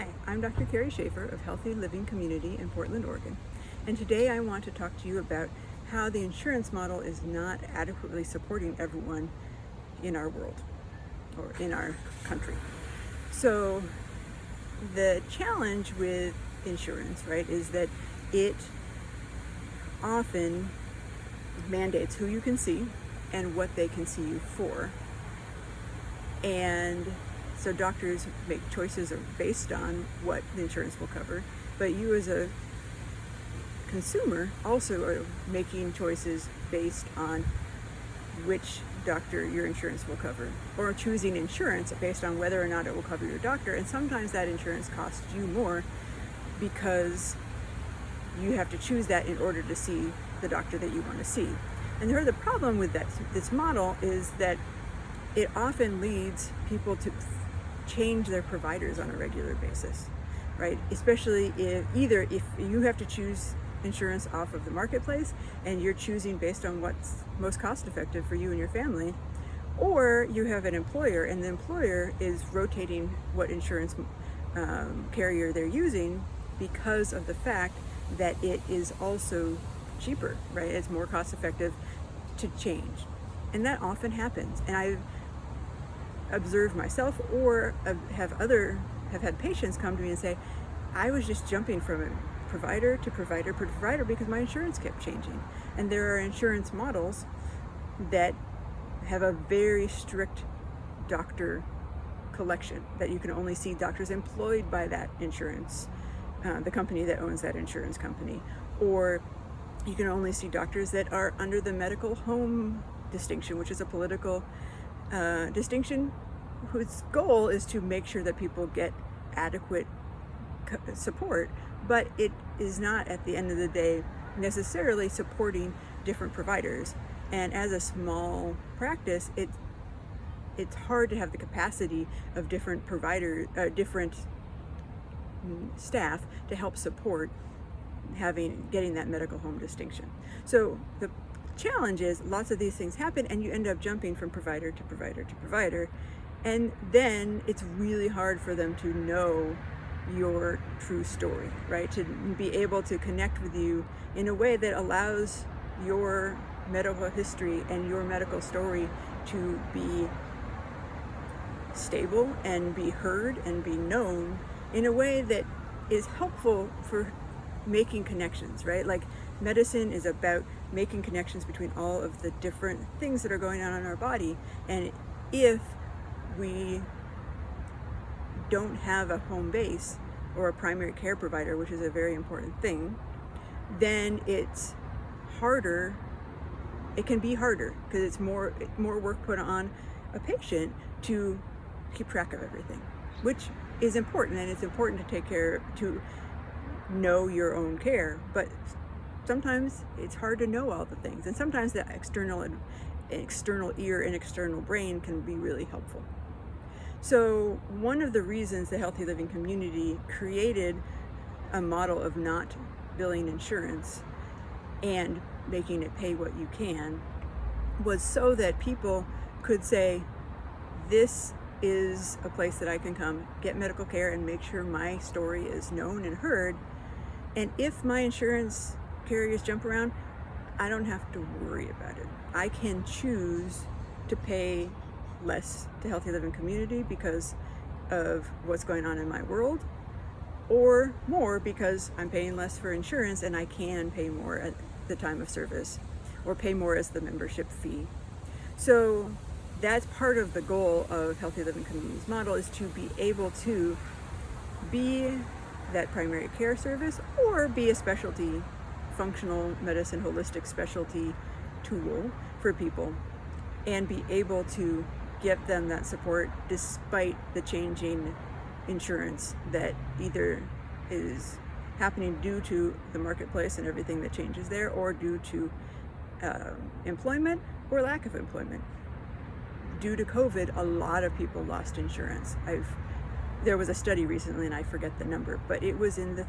Hi, I'm Dr. Kerry of Healthy Living Community in Portland, Oregon. And today I want to talk to you about how the insurance model is not adequately supporting everyone in our world or in our country. So the challenge with insurance, right, is that it often mandates who you can see and what they can see you for. And so doctors make choices based on what the insurance will cover, but you as a consumer also are making choices based on which doctor your insurance will cover, or choosing insurance based on whether or not it will cover your doctor. And sometimes that insurance costs you more because you have to choose that in order to see the doctor that you want to see. And the problem with this model is that it often leads people to change their providers on a regular basis, right? Especially if you have to choose insurance off of the marketplace and you're choosing based on what's most cost effective for you and your family, or you have an employer and the employer is rotating what insurance carrier they're using because of the fact that it is also cheaper, right? It's more cost effective to change. And that often happens. And I've observed myself or have had patients come to me and say, I was just jumping from provider to provider to provider because my insurance kept changing. And there are insurance models that have a very strict doctor collection, that you can only see doctors employed by that insurance, the company that owns that insurance company, or you can only see doctors that are under the medical home distinction, which is a political distinction whose goal is to make sure that people get adequate support, but it is not at the end of the day necessarily supporting different providers. And as a small practice, it's hard to have the capacity of different providers, different staff to help support getting that medical home distinction. So the challenge is lots of these things happen and you end up jumping from provider to provider to provider, and then it's really hard for them to know your true story, right? To be able to connect with you in a way that allows your medical history and your medical story to be stable and be heard and be known in a way that is helpful for making connections, right? Like medicine is about making connections between all of the different things that are going on in our body. And if we don't have a home base or a primary care provider, which is a very important thing, then it's harder. It can be harder because it's more work put on a patient to keep track of everything, which is important. And it's important to know your own care, but sometimes it's hard to know all the things, and sometimes the external ear and external brain can be really helpful. So one of the reasons the Healthy Living Community created a model of not billing insurance and making it pay what you can was so that people could say, this is a place that I can come get medical care and make sure my story is known and heard. And if my insurance carriers jump around, I don't have to worry about it. I can choose to pay less to Healthy Living Community because of what's going on in my world, or more because I'm paying less for insurance and I can pay more at the time of service or pay more as the membership fee. So that's part of the goal of Healthy Living Community's model, is to be able to be that primary care service or be a specialty functional medicine holistic specialty tool for people and be able to give them that support despite the changing insurance that either is happening due to the marketplace and everything that changes there, or due to employment or lack of employment. Due to COVID, a lot of people lost insurance. There was a study recently, and I forget the number, but it was in the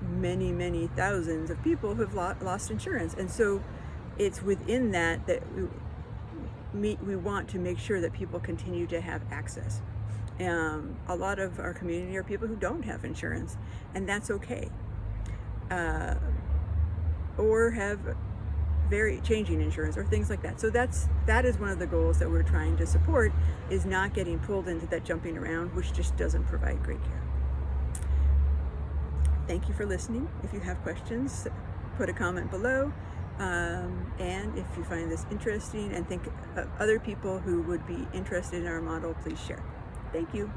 many thousands of people who have lost insurance. And so it's within that we want to make sure that people continue to have access. A lot of our community are people who don't have insurance, and that's okay. Or have very changing insurance or things like that. So that is one of the goals that we're trying to support, is not getting pulled into that jumping around, which just doesn't provide great care. Thank you for listening. If you have questions, put a comment below. And if you find this interesting and think of other people who would be interested in our model, please share. Thank you.